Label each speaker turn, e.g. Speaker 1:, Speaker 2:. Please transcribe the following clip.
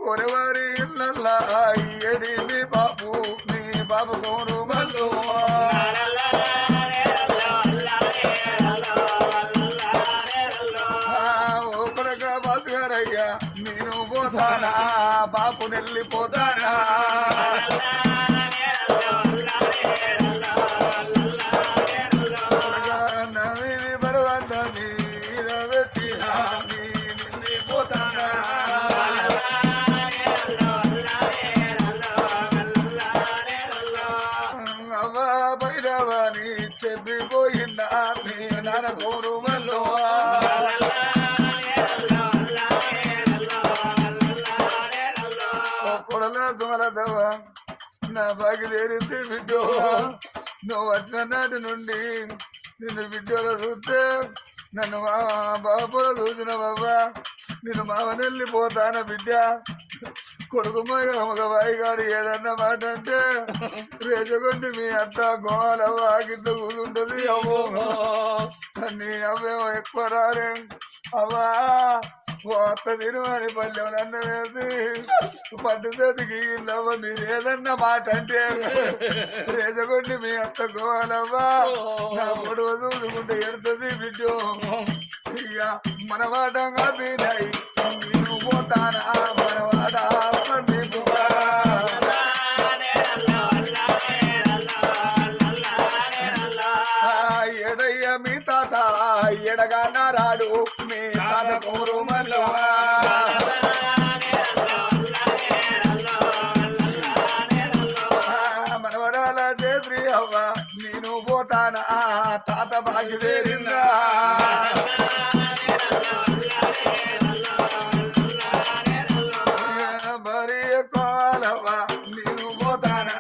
Speaker 1: కొరవారి ఇళ్ళల్లా ఎడి మీ బాబు కోరు మల్లు ఓపరగా బతుగారయ్యా నేను పోతానా బాపు నెల్లిపోతానా నవీని బడవంత మీద పెట్టి పోతానా అవ్వా బైరవని చెప్పిపోయిందా మీ నాన్న కోరు మల్లో కొడలా దొంగలదవ్వ నా బాగి చేరింది బిడ్డో నువ్వు వచ్చిన నాటి నుండి నిన్ను బిడ్డలో చూస్తే నన్ను బాబులో చూసిన బాబా నేను మావనెళ్ళిపోతాన బిడ్డ కొడుకు ఒక బాయిగాడు ఏదన్నా మాట అంటే రేచగొండి మీ అత్త గోవాలవ్వ గిట్ల కూతుంటది అవ్వో నీ అవ్వేమో ఎక్కువ రారే అవ్వా ఓ అత్త తిరుమని పల్లెం నన్ను వేసి పట్టుదతికి ఇల్లవ్వ మీరు ఏదన్నా మాట అంటే రేచగొండి మీ అత్త గోవాలవ్వ నా పొడవ చూసుకుంటే ఎడుతుంది బిడ్డో ఇక మనవాటంగా మీనాయి నేను పోతానా మనవాడ ఎడయ్య మీ తాత ఎడగా నారాడు మీ తాత కోరు మల్లవా మనవరాల చేద్రి అవ్వ నేను పోతానా తాత బాగి చేరిందా